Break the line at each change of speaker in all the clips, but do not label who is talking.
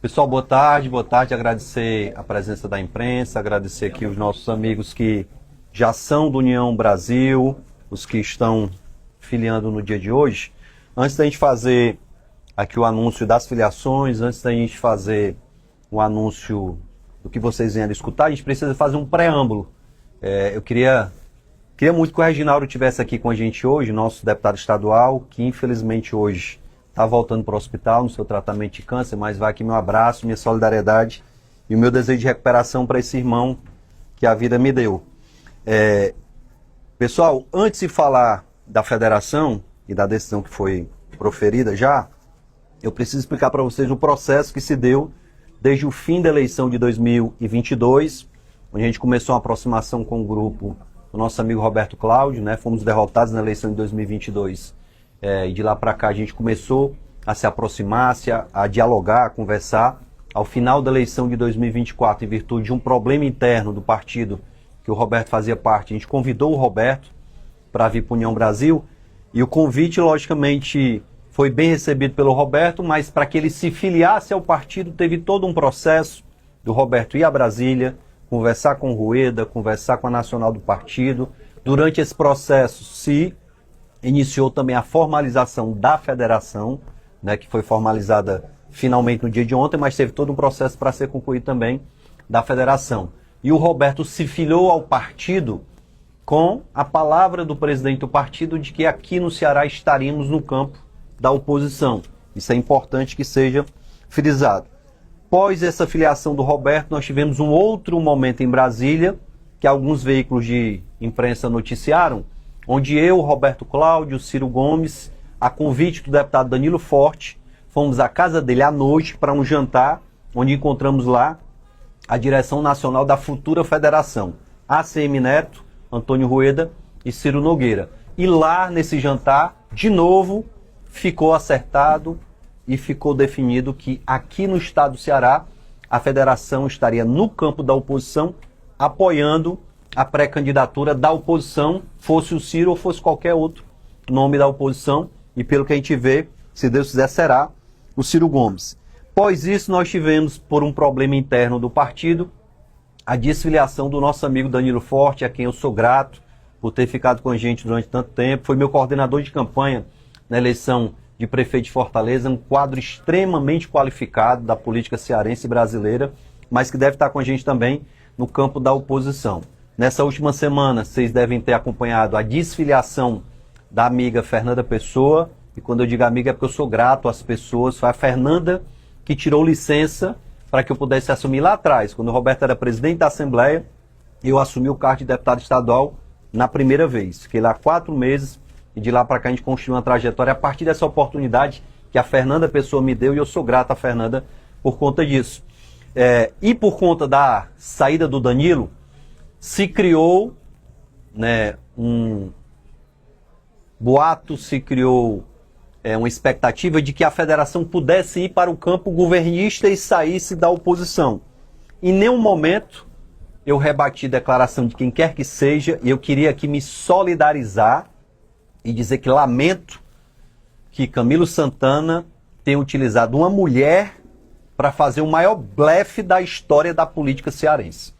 Pessoal, boa tarde, agradecer a presença da imprensa, agradecer aqui os nossos amigos que já são do União Brasil, os que estão filiando no dia de hoje. Antes da gente fazer aqui o anúncio das filiações, antes da gente fazer o anúncio do que vocês vêm a escutar, a gente precisa fazer um preâmbulo. Eu queria muito que o Reginaldo estivesse aqui com a gente hoje, nosso deputado estadual, que infelizmente hoje está voltando para o hospital no seu tratamento de câncer, mas vai aqui meu abraço, minha solidariedade e o meu desejo de recuperação para esse irmão que a vida me deu. Pessoal, antes de falar da federação e da decisão que foi proferida já, eu preciso explicar para vocês o processo que se deu desde o fim da eleição de 2022, onde a gente começou uma aproximação com o grupo do nosso amigo Roberto Cláudio, né? Fomos derrotados na eleição de 2022. E de lá para cá a gente começou a se aproximar, a dialogar, a conversar. Ao final da eleição de 2024, em virtude de um problema interno do partido que o Roberto fazia parte, a gente convidou o Roberto para vir para a União Brasil, e o convite, logicamente, foi bem recebido pelo Roberto, mas para que ele se filiasse ao partido, teve todo um processo do Roberto ir a Brasília, conversar com o Rueda, conversar com a nacional do partido. Durante esse processo se iniciou também a formalização da federação, né, que foi formalizada finalmente no dia de ontem, mas teve todo um processo para ser concluído também da federação. E o Roberto se filiou ao partido com a palavra do presidente do partido de que aqui no Ceará estaríamos no campo da oposição. Isso é importante que seja frisado. Após essa filiação do Roberto, nós tivemos um outro momento em Brasília, que alguns veículos de imprensa noticiaram, onde eu, Roberto Cláudio, Ciro Gomes, a convite do deputado Danilo Forte, fomos à casa dele à noite para um jantar, onde encontramos lá a direção nacional da futura federação, ACM Neto, Antônio Rueda e Ciro Nogueira. E lá, nesse jantar, de novo, ficou acertado e ficou definido que aqui no estado do Ceará, a federação estaria no campo da oposição, apoiando a pré-candidatura da oposição, fosse o Ciro ou fosse qualquer outro nome da oposição, e pelo que a gente vê, se Deus quiser, será o Ciro Gomes. Após isso, nós tivemos, por um problema interno do partido, a desfiliação do nosso amigo Danilo Forte, a quem eu sou grato por ter ficado com a gente durante tanto tempo. Foi meu coordenador de campanha na eleição de prefeito de Fortaleza, um quadro extremamente qualificado da política cearense e brasileira, mas que deve estar com a gente também no campo da oposição. Nessa última semana, vocês devem ter acompanhado a desfiliação da amiga Fernanda Pessoa, e quando eu digo amiga é porque eu sou grato às pessoas. Foi a Fernanda que tirou licença para que eu pudesse assumir lá atrás. Quando o Roberto era presidente da Assembleia, eu assumi o cargo de deputado estadual na primeira vez. Fiquei lá 4 meses e de lá para cá a gente construiu uma trajetória a partir dessa oportunidade que a Fernanda Pessoa me deu, e eu sou grato à Fernanda por conta disso. E por conta da saída do Danilo, se criou, né, um boato, se criou uma expectativa de que a federação pudesse ir para o campo governista e saísse da oposição. Em nenhum momento eu rebati declaração de quem quer que seja, e eu queria aqui me solidarizar e dizer que lamento que Camilo Santana tenha utilizado uma mulher para fazer o maior blefe da história da política cearense,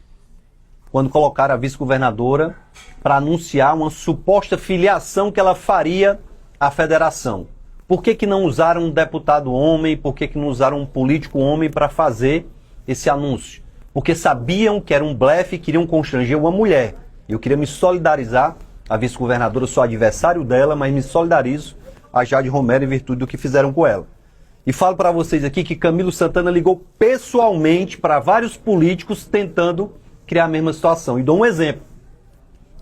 quando colocaram a vice-governadora para anunciar uma suposta filiação que ela faria à federação. Por que não usaram um deputado homem? Por que não usaram um político homem para fazer esse anúncio? Porque sabiam que era um blefe e queriam constranger uma mulher. Eu queria me solidarizar, a vice-governadora, eu sou adversário dela, mas me solidarizo a Jade Romero em virtude do que fizeram com ela. E falo para vocês aqui que Camilo Santana ligou pessoalmente para vários políticos tentando criar a mesma situação. E dou um exemplo.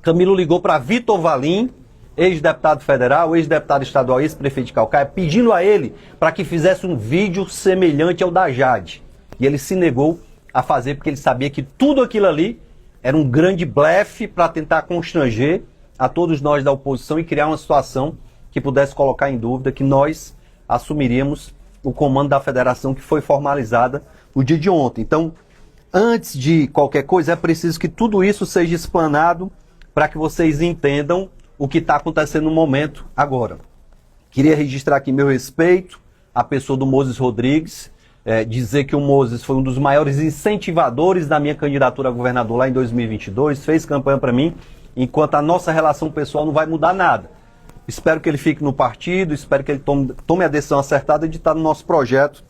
Camilo ligou para Vitor Valim, ex-deputado federal, ex-deputado estadual, ex-prefeito de Calcaia, pedindo a ele para que fizesse um vídeo semelhante ao da Jade. E ele se negou a fazer porque ele sabia que tudo aquilo ali era um grande blefe para tentar constranger a todos nós da oposição e criar uma situação que pudesse colocar em dúvida que nós assumiríamos o comando da federação que foi formalizada no dia de ontem. Então, antes de qualquer coisa, é preciso que tudo isso seja explanado para que vocês entendam o que está acontecendo no momento agora. Queria registrar aqui meu respeito à pessoa do Moses Rodrigues, dizer que o Moses foi um dos maiores incentivadores da minha candidatura a governador lá em 2022, fez campanha para mim, enquanto a nossa relação pessoal não vai mudar nada. Espero que ele fique no partido, espero que ele tome a decisão acertada de estar no nosso projeto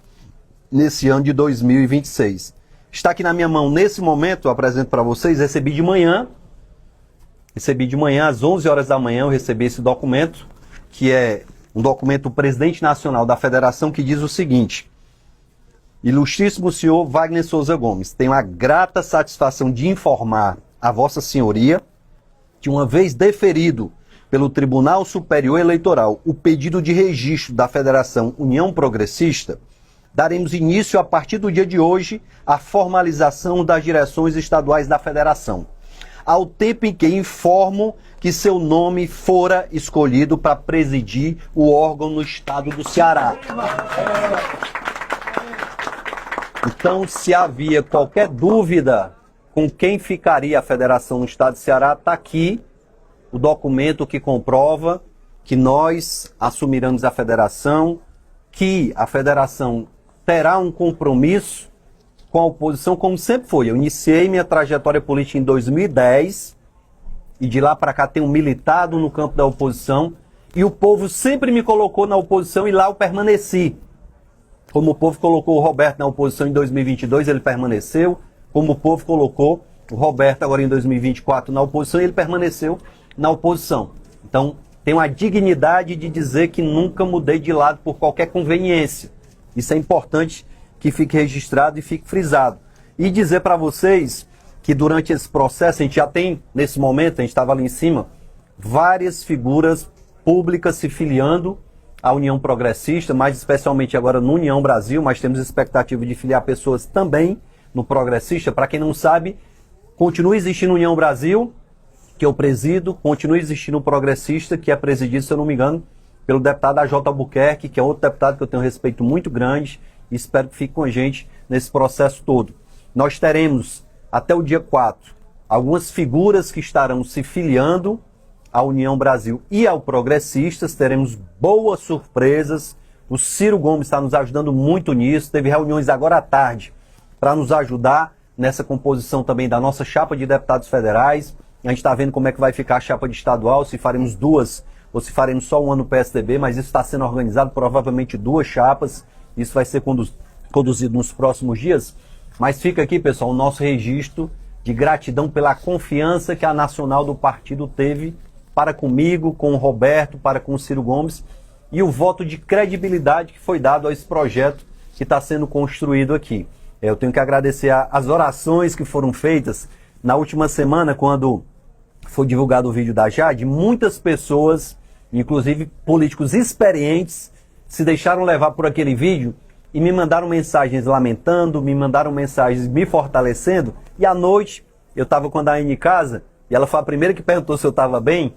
nesse ano de 2026. Está aqui na minha mão, nesse momento, eu apresento para vocês, recebi de manhã, às 11 horas da manhã, eu recebi esse documento, que é um documento do presidente nacional da federação, que diz o seguinte: Ilustríssimo senhor Wagner Souza Gomes, tenho a grata satisfação de informar a vossa senhoria que, uma vez deferido pelo Tribunal Superior Eleitoral o pedido de registro da Federação União Progressista, daremos início, a partir do dia de hoje, à formalização das direções estaduais da Federação, ao tempo em que informo que seu nome fora escolhido para presidir o órgão no estado do Ceará. Então, se havia qualquer dúvida com quem ficaria a federação no estado do Ceará, está aqui o documento que comprova que nós assumiremos a federação, que a federação terá um compromisso com a oposição, como sempre foi. Eu iniciei minha trajetória política em 2010 e de lá para cá tenho militado no campo da oposição, e o povo sempre me colocou na oposição e lá eu permaneci. Como o povo colocou o Roberto na oposição em 2022, ele permaneceu. Como o povo colocou o Roberto agora em 2024 na oposição, ele permaneceu na oposição. Então, tenho a dignidade de dizer que nunca mudei de lado por qualquer conveniência. Isso é importante que fique registrado e fique frisado. E dizer para vocês que durante esse processo, a gente já tem, nesse momento, a gente estava ali em cima, várias figuras públicas se filiando à União Progressista, mais especialmente agora no União Brasil, mas temos expectativa de filiar pessoas também no Progressista. Para quem não sabe, continua existindo a União Brasil, que eu presido, continua existindo o Progressista, que é presidido, se eu não me engano, pelo deputado AJ Albuquerque, que é outro deputado que eu tenho um respeito muito grande, e espero que fique com a gente nesse processo todo. Nós teremos, até o dia 4, algumas figuras que estarão se filiando à União Brasil e ao Progressistas. Teremos boas surpresas. O Ciro Gomes está nos ajudando muito nisso, teve reuniões agora à tarde para nos ajudar nessa composição também da nossa chapa de deputados federais. A gente está vendo como é que vai ficar a chapa de estadual, se faremos duas ou se faremos só uma no PSDB, mas isso está sendo organizado, provavelmente duas chapas. Isso vai ser conduzido nos próximos dias. Mas fica aqui, pessoal, o nosso registro de gratidão pela confiança que a nacional do partido teve para comigo, com o Roberto, para com o Ciro Gomes, e o voto de credibilidade que foi dado a esse projeto que está sendo construído aqui. Eu tenho que agradecer as orações que foram feitas na última semana, quando foi divulgado o vídeo da Jade. Muitas pessoas, inclusive políticos experientes, se deixaram levar por aquele vídeo e me mandaram mensagens lamentando, me mandaram mensagens me fortalecendo. E à noite, eu estava com a Daiane em casa, e ela foi a primeira que perguntou se eu estava bem.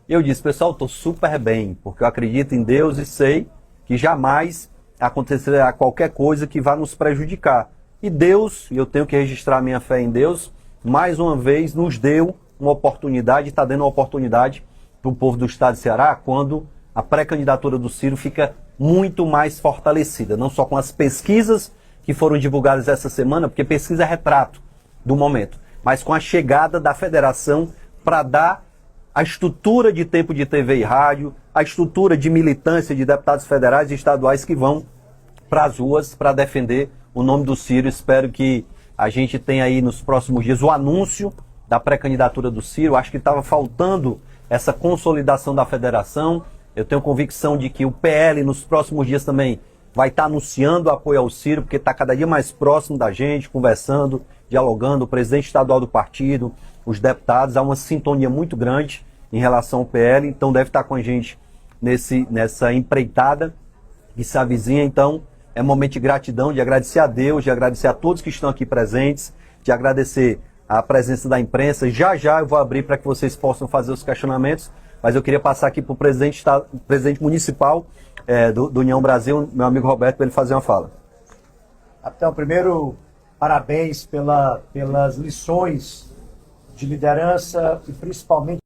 Eu disse: pessoal, estou super bem, porque eu acredito em Deus e sei que jamais acontecerá qualquer coisa que vá nos prejudicar. E Deus, e eu tenho que registrar minha fé em Deus, mais uma vez nos deu uma oportunidade, está dando uma oportunidade para o povo do estado de Ceará, quando a pré-candidatura do Ciro fica muito mais fortalecida, não só com as pesquisas que foram divulgadas essa semana, porque pesquisa é retrato do momento, mas com a chegada da federação para dar a estrutura de tempo de TV e rádio, a estrutura de militância de deputados federais e estaduais que vão para as ruas para defender o nome do Ciro. Espero que a gente tenha aí nos próximos dias o anúncio da pré-candidatura do Ciro. Acho que estava faltando essa consolidação da federação. Eu tenho convicção de que o PL nos próximos dias também vai estar anunciando apoio ao Ciro, porque está cada dia mais próximo da gente, conversando, dialogando, o presidente estadual do partido, os deputados. Há uma sintonia muito grande em relação ao PL, então deve estar com a gente nessa empreitada que se avizinha. Então é um momento de gratidão, de agradecer a Deus, de agradecer a todos que estão aqui presentes, de agradecer a presença da imprensa. Já já eu vou abrir para que vocês possam fazer os questionamentos, mas eu queria passar aqui para o presidente municipal do União Brasil, meu amigo Roberto, para ele fazer uma fala.
Então, primeiro, parabéns pelas lições de liderança e principalmente